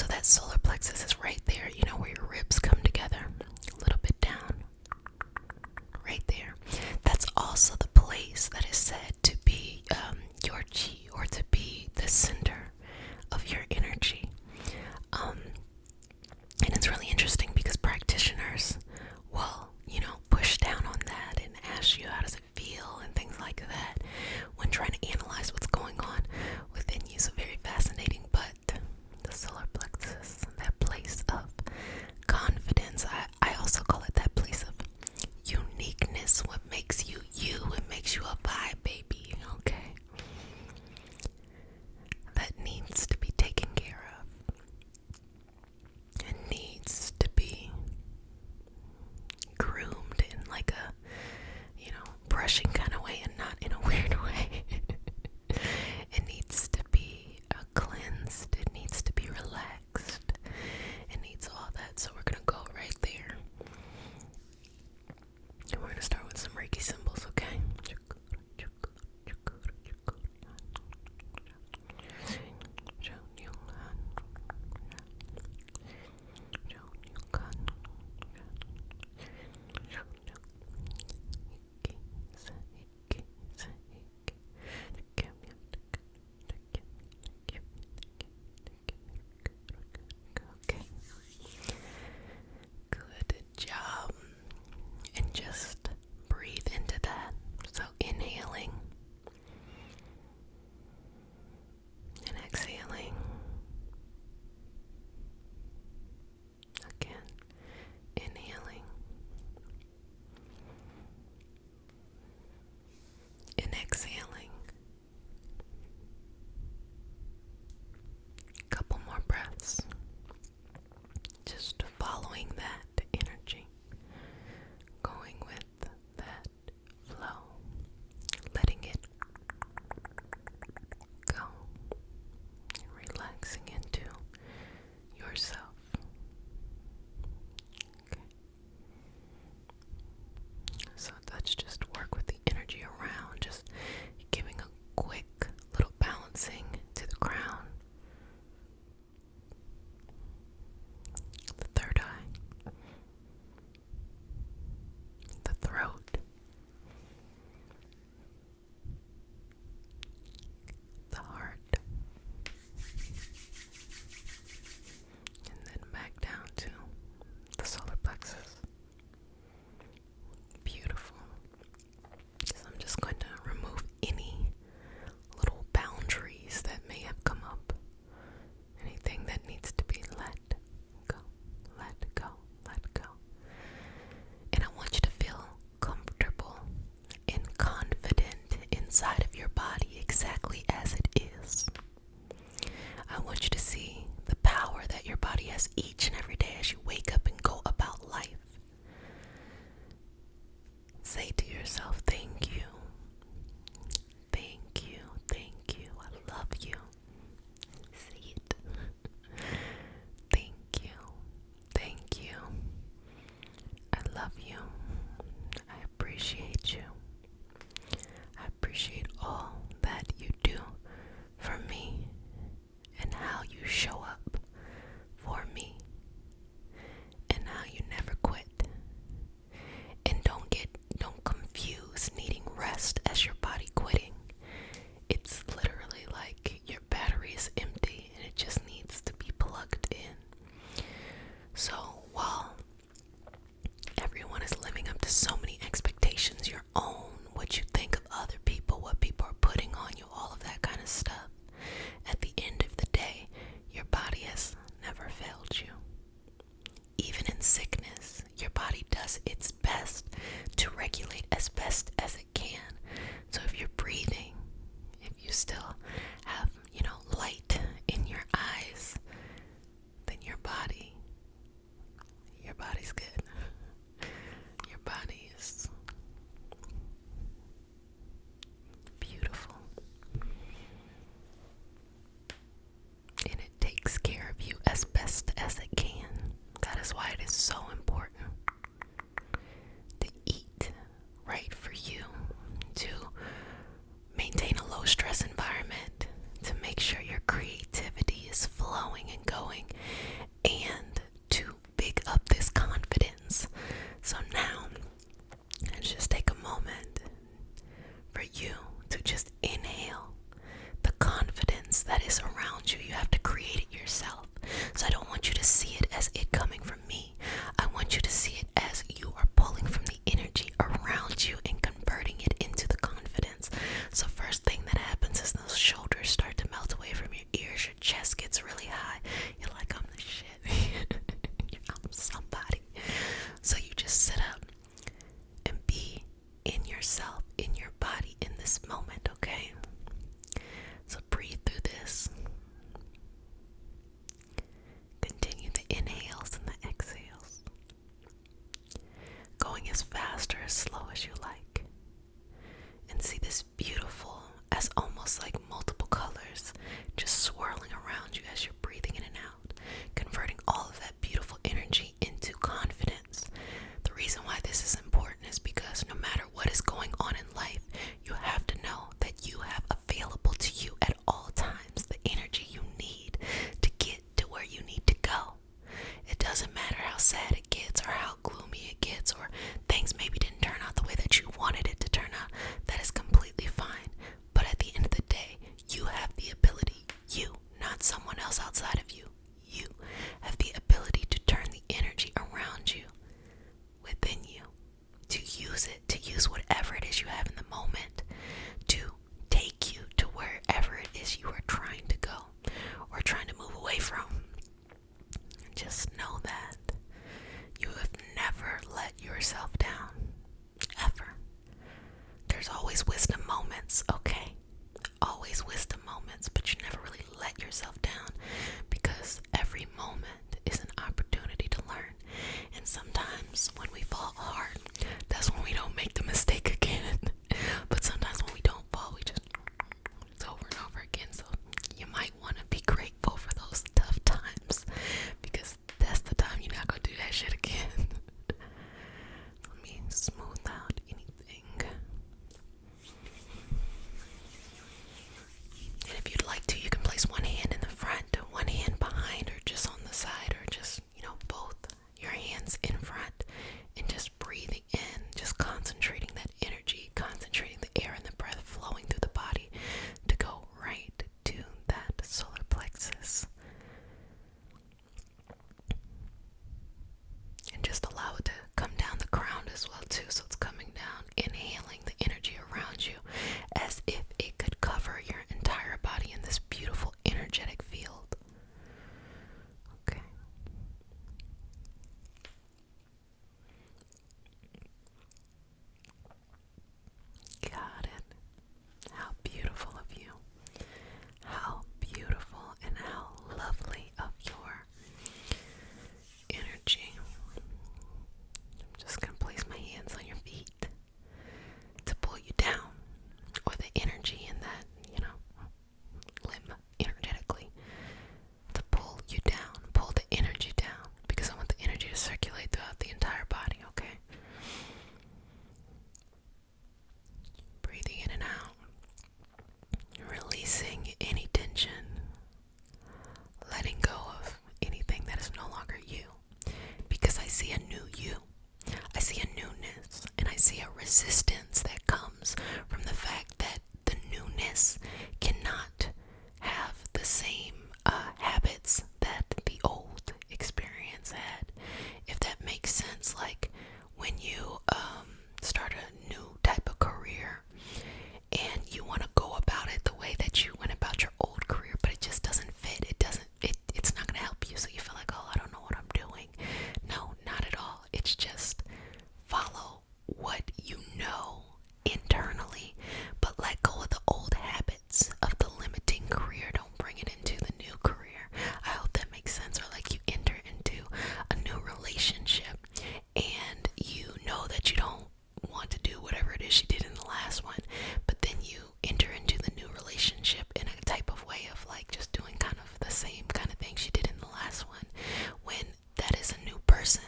So that solar plexus is right there, where your ribs come together, a little bit down, right there. That's also the place that is said to be your chi, or to be the center of your energy. And it's really interesting because practitioners will, push down on that and ask you how does it feel and things like that when trying to analyze what's going on within you. So very fascinating. But the solar plexus, that place of confidence, I also call it that place of uniqueness. What makes you you, what makes you a vibe, baby, okay? That needs to be taken care of. It needs to be groomed in like a, brushing kind of way and not in a weird way. It needs to be cleansed. It needs to be relaxed. It needs all that. So we're going to go right there. And we're going to start with some Reiki symbols, okay? Okay. Good job. And just breathe into that. So inhaling and exhaling. Again, inhaling and exhaling. Couple more breaths. Just following that energy, going with that flow, letting it go, and relaxing into yourself. Okay. So let's just work with the energy around, just giving a quick little balancing to the crown, the third eye, the throat, the heart, and then back down to the solar plexus. Beautiful. So I'm just going to remove any little boundaries that may have come up. Anything that needs to be let go, let go, let go. And I want you to feel comfortable and confident inside of your body exactly as it is. I want you to see the power that your body has each and every day as you wake up and go about life. Say to yourself, thank you. Thank you, thank you, I love you. Say it. Thank you, thank you. I love you. I appreciate you. I appreciate all that you do for me and how you show up for me and how you never quit. And don't confuse needing rest as your body quitting. It's literally like your battery is empty and it just needs to be plugged in. So while everyone is living up to so many expectations, your own, what you think of other people, what people are putting on you, all of that kind of stuff, at the end of the day, your body has never failed you. Even in sickness, your body does its best to regulate as best as it can. So if you're breathing, if you still have, light in your eyes, then your body's good. Your body is beautiful. And it takes care of you as best as it can. That is why it is so important to eat right for you. as fast or as slow as you like. And see this beautiful, as almost like multiple colors, just swirling around you as you're breathing in and out, converting all of that beautiful energy into confidence. The reason why this is important is because no matter what is going on in life, you have to know that you have available to you at all times the energy you need to get to where you need to go. It doesn't matter how sad it gets or how gloomy it gets or things maybe didn't turn out the way that you wanted it to turn out. That is completely fine. But at the end of the day, you have the ability, you, not someone else outside of you, you have the ability to turn the energy around you, within you, to use it, to use whatever it is you have in the moment to take you to wherever it is you are trying to go or trying to move away from. Just know that you have never let yourself down, ever. There's always wisdom moments, okay? Always wisdom moments, but you never really let yourself down because every moment is an opportunity to learn. And sometimes when we fall hard, that's when we don't make the mistake again. But sometimes when we don't fall, it's over and over again. So you might want to be grateful for those tough times because that's the time you're not going to do that shit again. Let me smooth out anything. And if you'd like to, you can place one hand in the front, one hand behind, or just on the side, or just, both your hands in front, and just breathing in, just concentrating that energy, concentrating the air and the breath flowing through the body to go right to that solar plexus. And just allow it to come down the crown as well too, so it's coming down, inhaling the energy around you as if it could cover your entire body in this beautiful energetic field. Okay. Got it. How beautiful of you. How beautiful and how lovely of your energy. I'm just going to place my hands on your feet to pull you down, or the energy in that, limb energetically, to pull you down, pull the energy down, because I want the energy to circulate throughout the entire body, okay? Breathing in and out, releasing any tension, letting go of anything that is no longer you, because I see a new you. I see a newness, and I see a resistance that comes from the fact that the newness cannot have the same habits that the old experience had, if that makes sense. Like when you start a new type of career and you want to go about it the way that you went about your old career, but it just doesn't fit. It's not going to help you, so you feel like, oh, I don't know what I'm doing. No, not at all. It's just follow what you know internally, but let go of the old habits of the limiting career. Don't bring it into the new career. I hope that makes sense. Or like you enter into a new relationship and you know that you don't want to do whatever it is you did in the last one, but then you enter into the new relationship in a type of way of like just doing kind of the same kind of things you did in the last one, when that is a new person,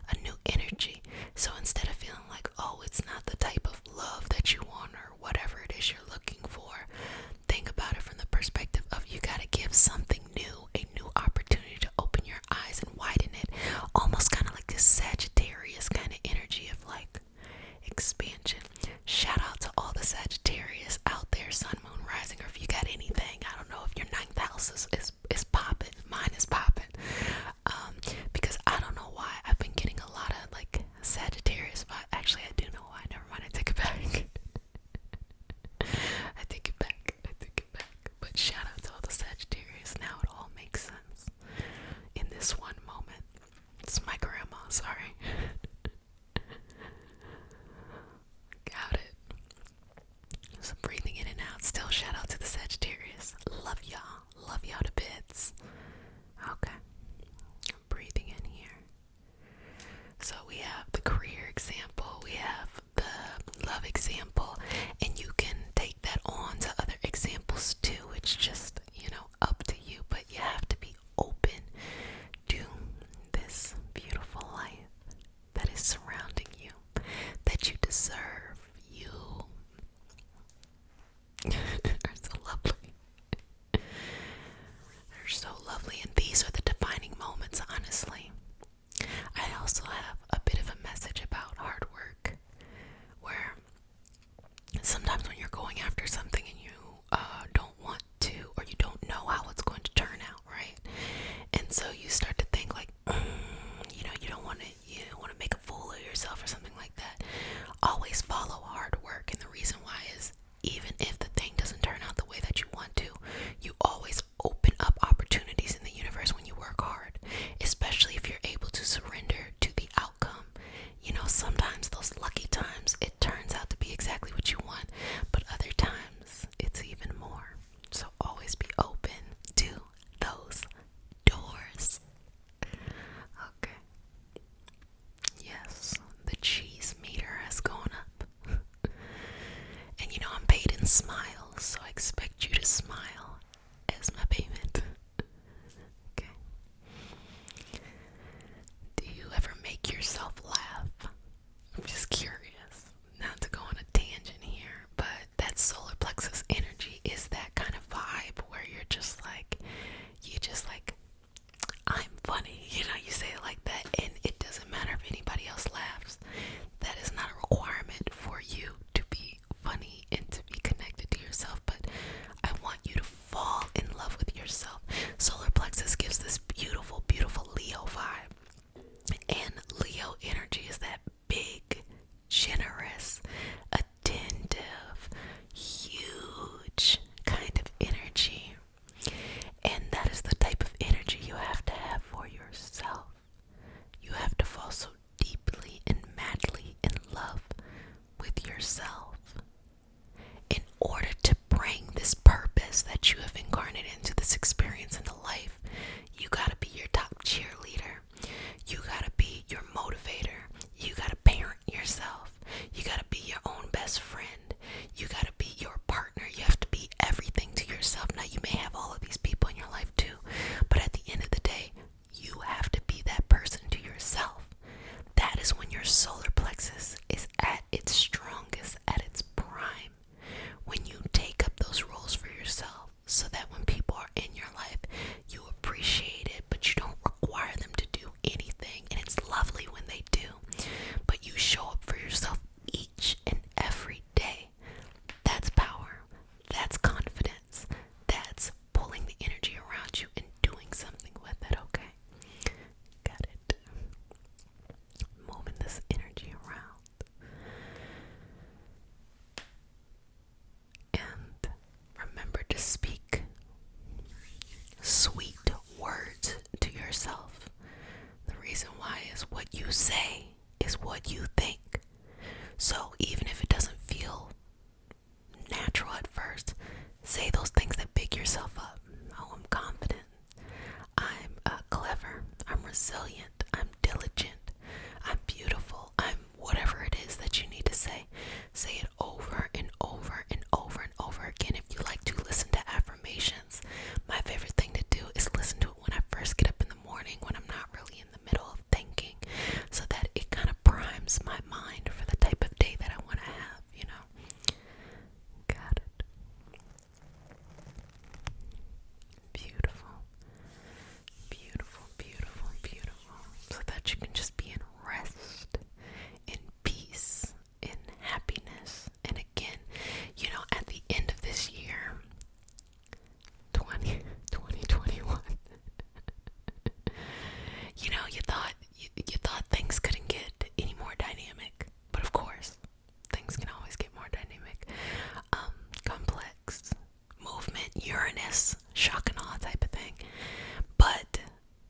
a new energy. So instead of feeling like, oh, it's not the type of love that you want or whatever it is you're looking for, think about it from the perspective of you got to give something new a new opportunity to open your eyes and widen it, almost kind of like this Sagittarius kind of energy of like expansion. Shout out to all the Sagittarius out there, sun, moon, rising, or if you got anything, I don't know if your ninth house is popping. Mine is popping. Because I don't know why I've been getting a lot of like Sagittarius vibe. Actually, I do know why. Never mind, I take it back. I take it back. But shout out to all the Sagittarius. Now it all makes sense in this one moment. It's my grandma, sorry. Got it. So breathing in and out. Still shout out to the Sagittarius. Love y'all. Love y'all to bits. Okay. Breathing in here. So we have the career example you say is what you think. So even if it doesn't feel natural at first, say those things that big yourself up. Oh, I'm confident. I'm clever. I'm resilient. I'm diligent. I'm beautiful. I'm whatever it is that you need to say. Say it over and over and over and over again. If you like to listen to affirmations, my favorite thing to do is listen to it when I first get up in the morning, when I'm not really in the middle of thinking, so that it kind of primes my mind for the type of day that I want to have, you know. Got it. Beautiful. Beautiful, beautiful, beautiful. So that you can just be in rest, in peace, in happiness. And again, you know, at the end of this year, 2021, you know, you thought things couldn't get any more dynamic. But of course, things can always get more dynamic. Complex, movement, Uranus, shock and awe type of thing. But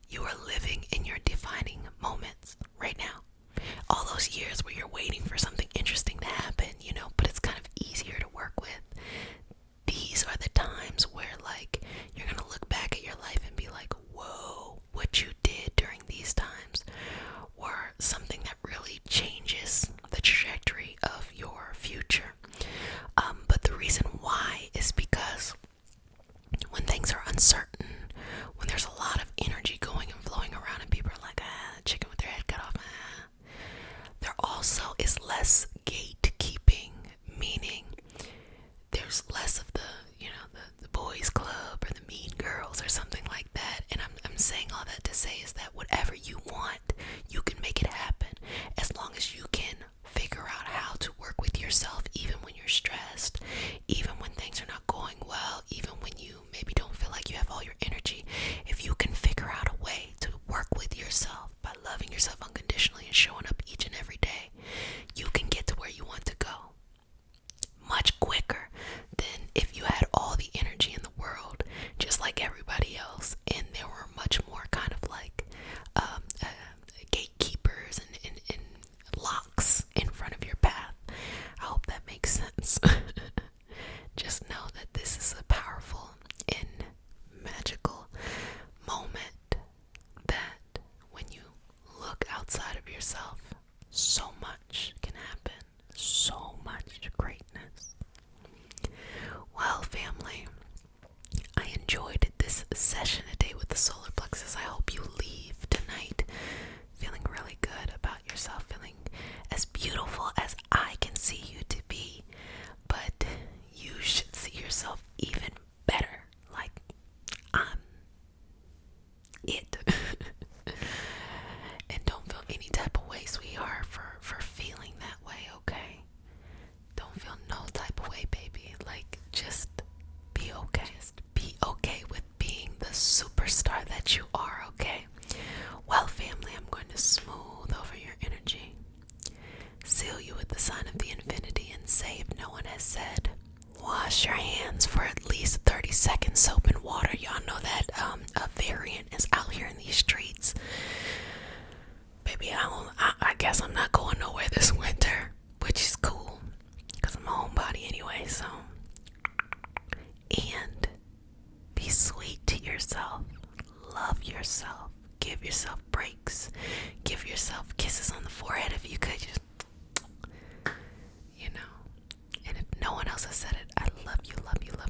you are living in your defining moments right now. All those years where you're waiting for something interesting to happen, you know, but it's kind of easier to work with. These are the times where, like, you're gonna look back at your life and be like, whoa, what you did during these times were something that really changes the trajectory of your future. But the reason why is because when things are uncertain, when there's a lot of energy going and flowing around and people are like, chicken with their head cut off, there also is less gatekeeping, meaning there's less of the, you know, the boys club or the mean girls or something like that. And I'm saying all that to say is that whatever you want, you can make it happen, as long as you can figure out how to work with yourself, even when you're stressed, even when things are not going well, even when you maybe don't feel like you have all your energy. If you can figure out a way to work with yourself by loving yourself unconditionally and showing up each and every day, you can get to where you want to go much quicker than if you had all the energy in the world, just like everybody else, and there were much more kind of like gatekeepers and locks in front of your path. I hope that makes sense. Just know that this is a powerful and magical moment, that when you look outside of yourself, so much can happen. So much greatness. Well, family, I enjoyed this session today with the solar plexus. I hope you leave tonight feeling really good about yourself, feeling as beautiful as I can see you to be. But you should see yourself even better. Like, I'm it. And don't feel any type of way, sweetheart, for feeling that way, okay? Don't feel no type of way, baby. Like, just be okay. Just be okay with being the superstar that you are, okay? Well, family, I'm going to smooth over your energy, seal you with the sign of the infinity, and say, if no one has said, wash your hands for at least 30 seconds, soap and water. Y'all know that a variant is out here in these streets. Baby, I guess I'm not going nowhere this winter, which is cool, because I'm a homebody anyway, so. And be sweet to yourself. Love yourself. Give yourself breaks. Give yourself kisses on the forehead if you could. Just, you know. And if no one else has said it, I love you, love you, love you.